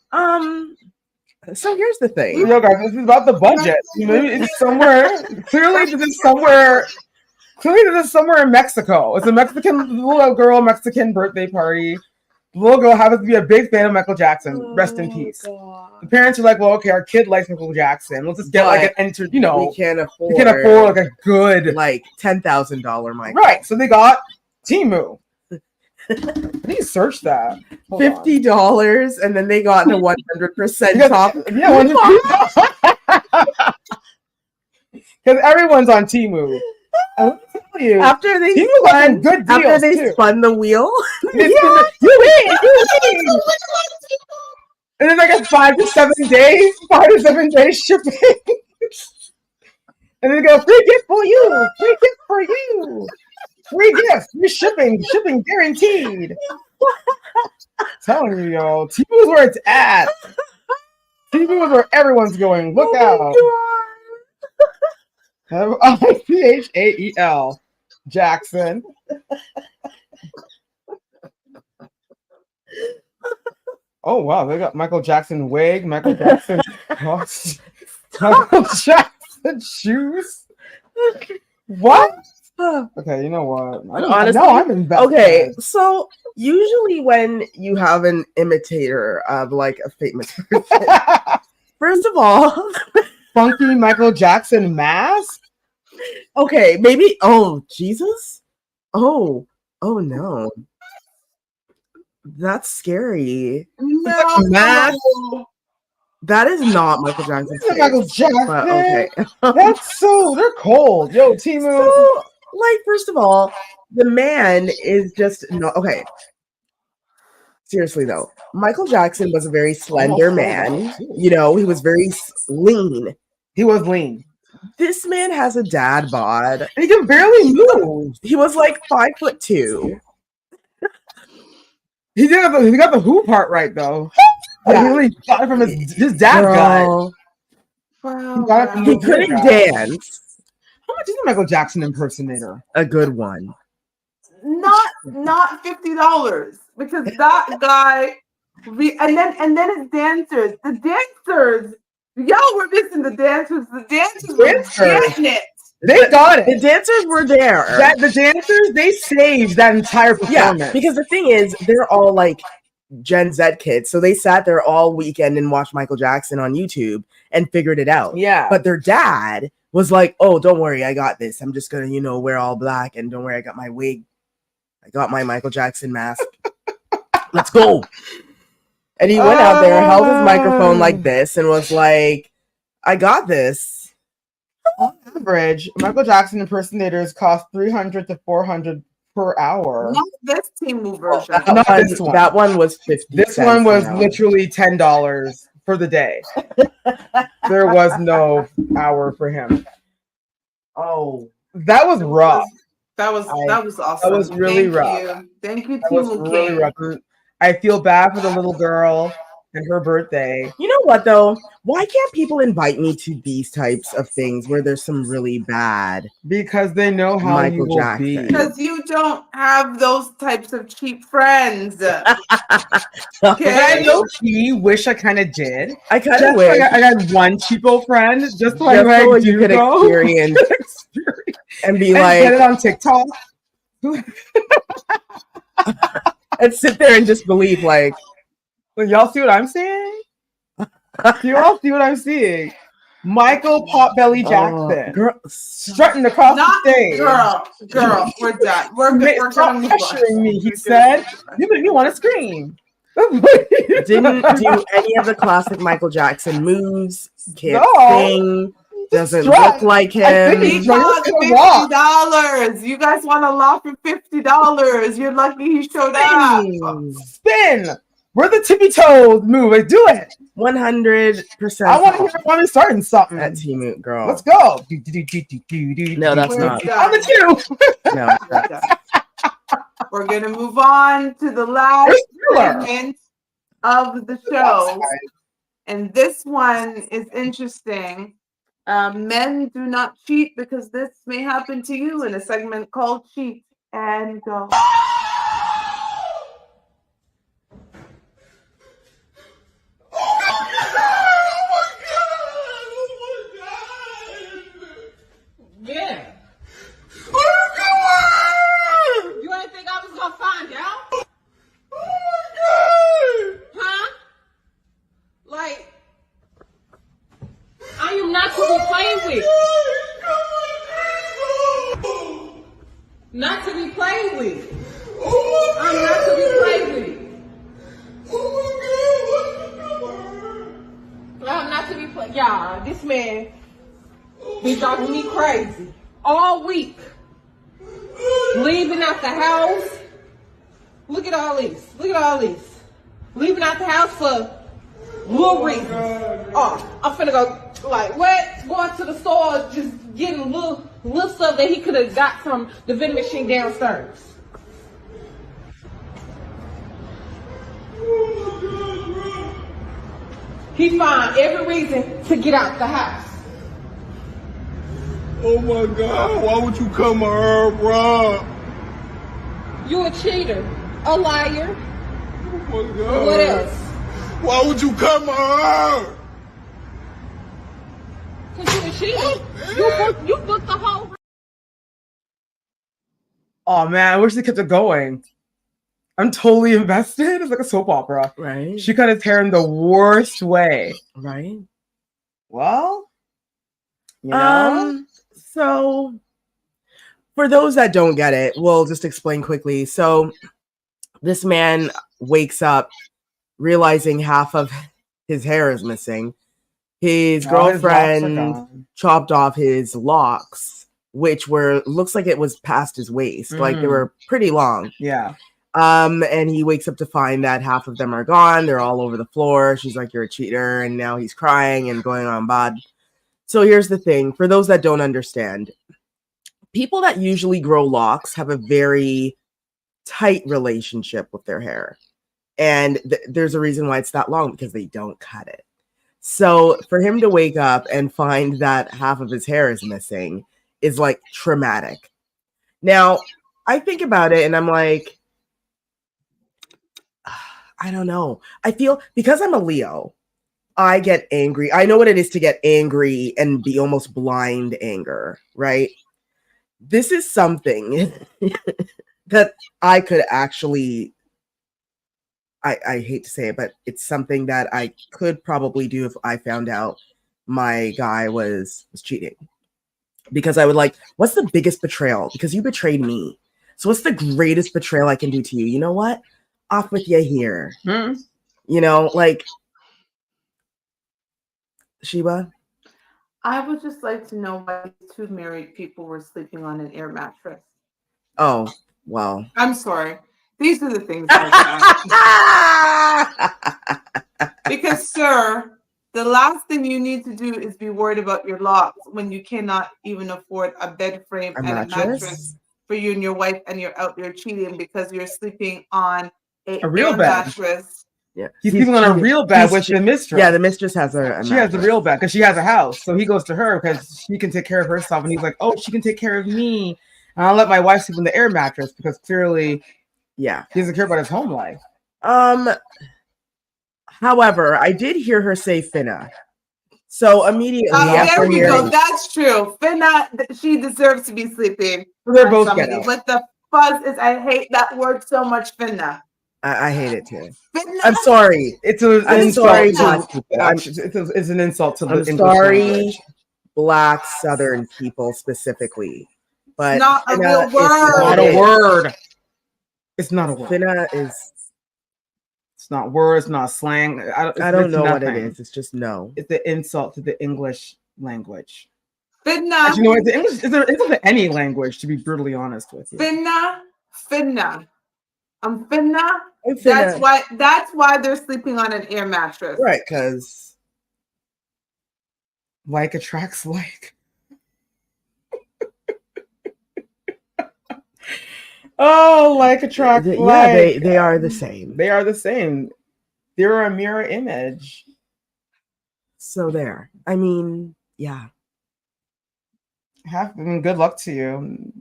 So here's the thing. Yo, guys, this is about the budget. Maybe it's somewhere. Clearly, this is somewhere in Mexico. It's a Mexican little girl, Mexican birthday party. The little girl happens to be a big fan of Michael Jackson. Rest in peace. God. The parents are like, well, okay, our kid likes Michael Jackson. Let's just get like an we can't afford like a good $10,000 mic. Right. So they got Temu. Please search that. $50 and then they got the 100% top. Yeah, because everyone's on Temu. After they spun the wheel, you win. And then I got 5 to 7 days shipping. And then they go, free gift for you, free gift, free shipping guaranteed. Telling you, yo, Temu is where it's at. Temu is where everyone's going. Look out. Phichael Jackson. Oh wow, they got Michael Jackson wig, Michael Jackson Michael Jackson shoes. What? Okay, you know what? Honestly, I'm invested. Okay, so usually when you have an imitator of like a famous person, first of all, funky Michael Jackson mask. Okay, maybe. Oh, Jesus. Oh no. That's scary. No. That is not Michael Jackson's face. Michael Jackson. But okay. That's they're cold. Yo, Timu. So, like, first of all, the man is just no. Okay. Seriously though, Michael Jackson was a very slender man. You know, he was very lean. He was lean. This man has a dad bod. And he can barely move. He was like 5'2". He got the who part right though. Yeah, he really got it from his dad gut. Wow. He couldn't dance. How much is a Michael Jackson impersonator? A good one. Not $50 because that guy. And then his dancers. The dancers. Y'all were missing the dancers. The dancers were getting it. They got it. The dancers were there. The dancers, they saved that entire performance. Yeah, because the thing is, they're all like Gen Z kids. So they sat there all weekend and watched Michael Jackson on YouTube and figured it out. Yeah. But their dad was like, oh, don't worry, I got this. I'm just going to, wear all black. And don't worry, I got my wig. I got my Michael Jackson mask. Let's go. And he went out there, held his microphone like this and was like, I got this. On average, Michael Jackson impersonators cost $300 to $400 per hour. Not this Timu version. Not this one. That one was 50 This cents one was an hour. literally $10 for the day. There was no hour for him. Oh, that was rough. That was awesome. That was really rough. Thank you, That was Timu really King. rough. I feel bad for the little girl and her birthday. You know what though? Why can't people invite me to these types of things where there's some really bad? Because they know how Michael you will Jackson. be. Because you don't have those types of cheap friends. I low-key wish I kind of did. I kind of wish I got one cheapo friend just just like so I you do could go. experience and be And like, get it on TikTok. and sit there and just believe, like, Well, y'all see what I'm seeing? You all see what I'm seeing? Michael Potbelly Jackson, girl, strutting across the stage. Girl, we're done. We're gonna Stop move on. pressuring me. He said, "You make me want to scream." didn't do any of the classic Michael Jackson moves. Can't sing. Doesn't look like him. He got $50. You guys want to laugh for $50? You're lucky he showed up. Spin. Where the tippy toes move? Like, do it. 100%. I want to hear mommy starting something. That Timu girl. Let's go. No, that's not. On the cue. No. We're gonna move on to the last segment of the show, and this one is interesting. Men do not cheat because this may happen to you in a segment called Cheat and Go. Yeah. You ain't think I was gonna find out? Huh? Like, I am not to be played with. Not to be played with. I'm not to be played with. I'm not to be played. Y'all, this man been driving me crazy all week. Leaving out the house. Look at all this. Look at all this. Leaving out the house for little reasons. Oh, I'm finna go, like, what? Going to the store, just getting little stuff that he could have got from the vending machine downstairs. He found every reason to get out the house. Oh my God, why would you come to her, bro? You a cheater, a liar. Oh my God. What else? Why would you come to her? Cause you a cheater. You booked the whole Oh man, I wish they kept it going. I'm totally invested. It's like a soap opera. Right. She cut his hair in the worst way. Right. Well, you know. So for those that don't get it, we'll just explain quickly. So this man wakes up realizing half of his hair is missing. His girlfriend chopped off his locks, which looks like it was past his waist. Like they were pretty long. Yeah. And he wakes up to find that half of them are gone. They're all over the floor. She's like, "You're a cheater." And now he's crying and going on bad. So here's the thing. For those that don't understand, people that usually grow locks have a very tight relationship with their hair. And there's a reason why it's that long, because they don't cut it. So for him to wake up and find that half of his hair is missing is like traumatic. Now, I think about it and I'm like, I don't know. I feel, because I'm a Leo, I get angry. I know what it is to get angry and be almost blind anger, right? This is something that I could actually, I hate to say it, but it's something that I could probably do if I found out my guy was cheating. Because I would like, what's the biggest betrayal? Because you betrayed me. So what's the greatest betrayal I can do to you? You know what? Off with you here. You know, like, Sheba? I would just like to know why two married people were sleeping on an air mattress. Oh, well. I'm sorry. These are the things I got. Because, sir, the last thing you need to do is be worried about your locks when you cannot even afford a bed frame and a mattress for you and your wife, and you're out there cheating because you're sleeping on a real mattress. Yeah, he's sleeping on a real bed with the mistress. Yeah, the mistress has a she has the real bed because she has a house. So he goes to her because she can take care of herself, and he's like, "Oh, she can take care of me, and I'll let my wife sleep on the air mattress because clearly, yeah, he doesn't care about his home life." However, I did hear her say Finna. So immediately there we go. That's true. Finna, she deserves to be sleeping. They're both ghetto. But the fuzz is, I hate that word so much, Finna. I hate it too. I'm sorry. It's an insult. It's an insult to the English language. Black Southern people specifically. But it's not a real word. It's not a word. It's not a word. Finna is. It's not words. It's not slang. I don't know what it is. It's just no. It's the insult to the English language. Finna. You know, it's English. It's to any language, to be brutally honest with you. Finna. I'm finna. That's why they're sleeping on an air mattress. Right, because like attracts like. Oh, like attracts like. Yeah, they are the same. They are the same. They're a mirror image. So there. I mean, yeah. Good luck to you,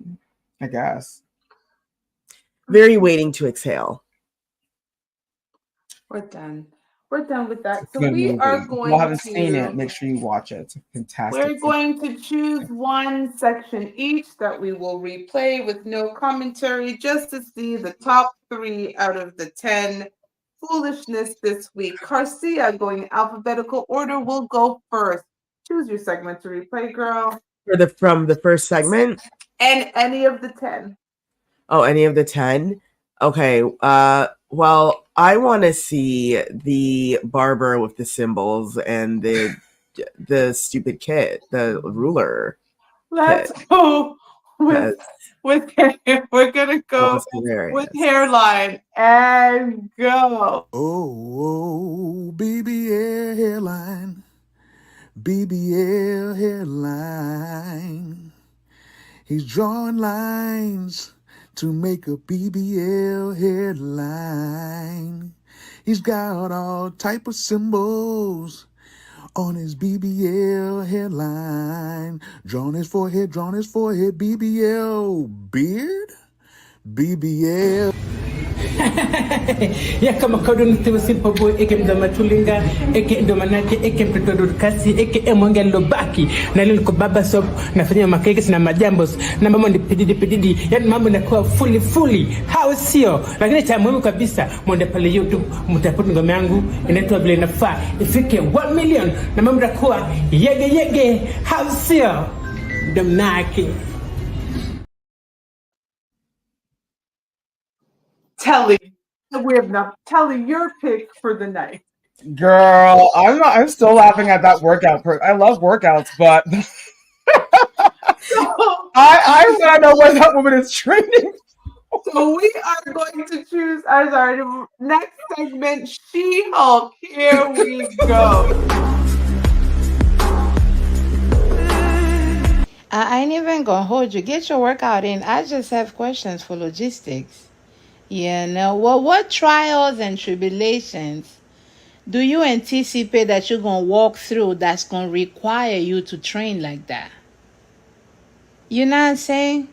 I guess. Very waiting to exhale. We're done. We're done with that. So we are going to. If you haven't seen it, make sure you watch it. It's fantastic. We're going to choose one section each that we will replay with no commentary, just to see the top 3 out of the 10 foolishness this week. Garcia, going in alphabetical order, will go first. Choose your segment to replay, girl. From the first segment? And any of the 10. Oh, any of the 10? Okay. Well, I want to see the barber with the symbols and the stupid kid, the ruler. Let's go with hair. We're gonna go with hairline and go. Oh, BBL hairline, BBL hairline. He's drawing lines to make a BBL headline. He's got all type of symbols on his BBL headline. Drawn his forehead, BBL beard, BBL. Yaka makodun tiwa simple boy eke mdoma tulinga eke ndoma nake eke mtoto kasi eke emonge lobaki na leo niko baba shop nafanya makekes na majambos na mambo ni pididi yani mambo yanakuwa fully hao sio, lakini cha muhimu kabisa mwende pale YouTube mtapata ngoma yangu inaitwa vile nafaa ifike 1 million na mambo yanakuwa yege hao sio mdomnake. Telly, we have not. Telly, your pick for the night. Girl, I'm still laughing at that workout. I love workouts, but I want to know what that woman is training. So we are going to choose as our next segment, She-Hulk. Here we go. I ain't even gonna hold you. Get your workout in. I just have questions for logistics. Yeah, no. Well, what trials and tribulations do you anticipate that you're going to walk through that's going to require you to train like that? You know what I'm saying?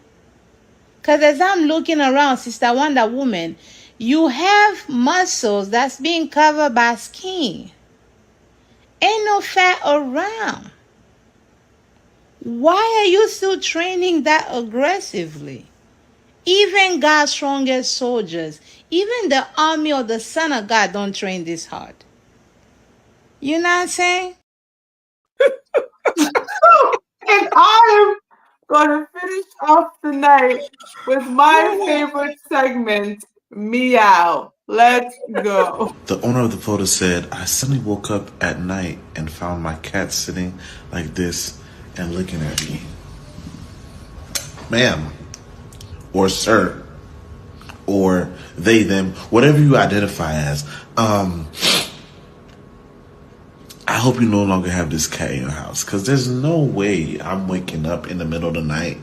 Because as I'm looking around, Sister Wonder Woman, you have muscles that's being covered by skin. Ain't no fat around. Why are you still training that aggressively? Even God's strongest soldiers, even the army of the Son of God don't train this hard. You know what I'm saying? And I am going to finish off the night with my favorite segment, Meow. Let's go. The owner of the photo said, I suddenly woke up at night and found my cat sitting like this and looking at me. Ma'am, or sir, or they, them, whatever you identify as, I hope you no longer have this cat in your house, because there's no way I'm waking up in the middle of the night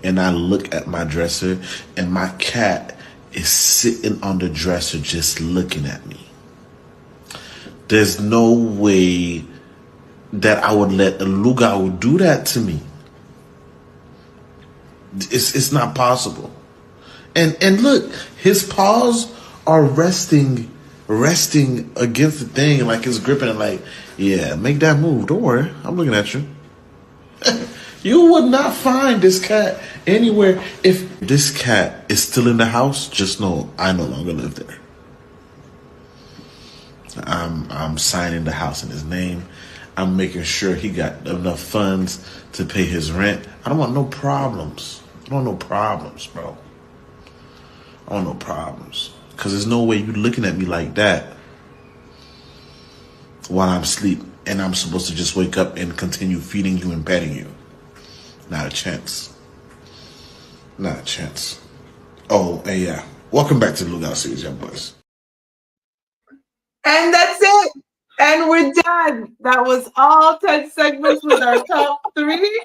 and I look at my dresser and my cat is sitting on the dresser just looking at me. There's no way that I would let a Lugao do that to me. It's not possible. And look, his paws are resting against the thing, like it's gripping it, like, yeah, make that move. Don't worry, I'm looking at you. You would not find this cat anywhere. If this cat is still in the house, just know I no longer live there. I'm signing the house in his name. I'm making sure he got enough funds to pay his rent. I don't want no problems. I don't want no problems, bro. I want no problems. Because there's no way you looking at me like that while I'm asleep and I'm supposed to just wake up and continue feeding you and petting you. Not a chance. Not a chance. Oh, and yeah. Welcome back to the Lookout Series, young boys. And that's it. And we're done. That was all 10 segments with our top 3.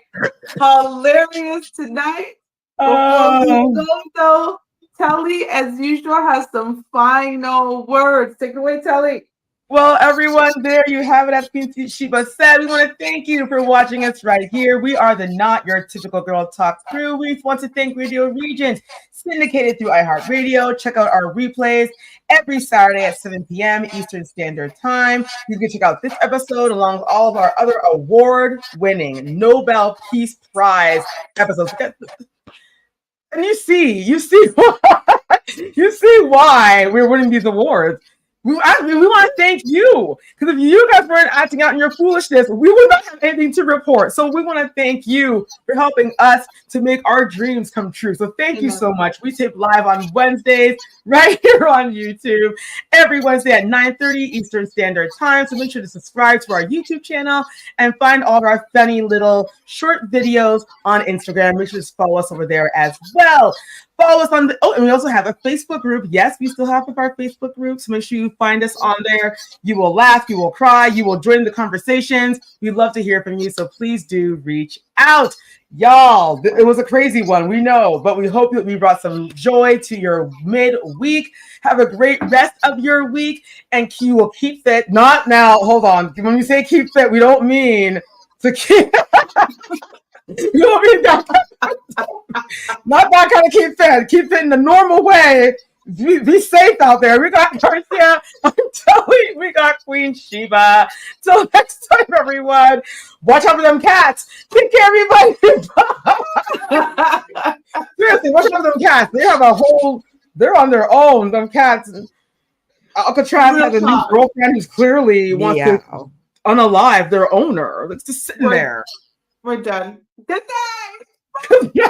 Hilarious tonight. Before we go, though, Telly, as usual, has some final words. Take it away, Telly. Well, everyone, there you have it. As Queen Sheba said, we want to thank you for watching us right here. We are the Not Your Typical Girl Talk crew. We want to thank Radio Regent, syndicated through iHeartRadio. Check out our replays every Saturday at 7 p.m. Eastern Standard Time. You can check out this episode along with all of our other award-winning Nobel Peace Prize episodes. And you see why we're winning these awards. We want to thank you, because if you guys weren't acting out in your foolishness, we would not have anything to report. So we want to thank you for helping us to make our dreams come true. So thank you so much. We tape live on Wednesdays right here on YouTube every Wednesday at 9:30 Eastern Standard Time. So make sure to subscribe to our YouTube channel and find all of our funny little short videos on Instagram. Make sure to follow us over there as well. Follow us on and we also have a Facebook group. Yes, we still have our Facebook group. So make sure you find us on there. You will laugh, you will cry, you will join the conversations. We'd love to hear from you. So please do reach out. Y'all, it was a crazy one, we know, but we hope that we brought some joy to your midweek. Have a great rest of your week, and you will keep fit. Not now, hold on. When we say keep fit, we don't mean to keep... You don't mean that. Not that kind of keep fit. Keep fit in the normal way Be safe out there. We got Garcia. I'm telling you, we got Queen Sheba. Till next time, everyone. Watch out for them cats. Take care, everybody. Seriously, watch out for them cats. They have a whole. They're on their own. Them cats. Alcatraz has a new girlfriend who's clearly wants to unalive their owner. It's just sitting there. We're done. Good night. Yeah.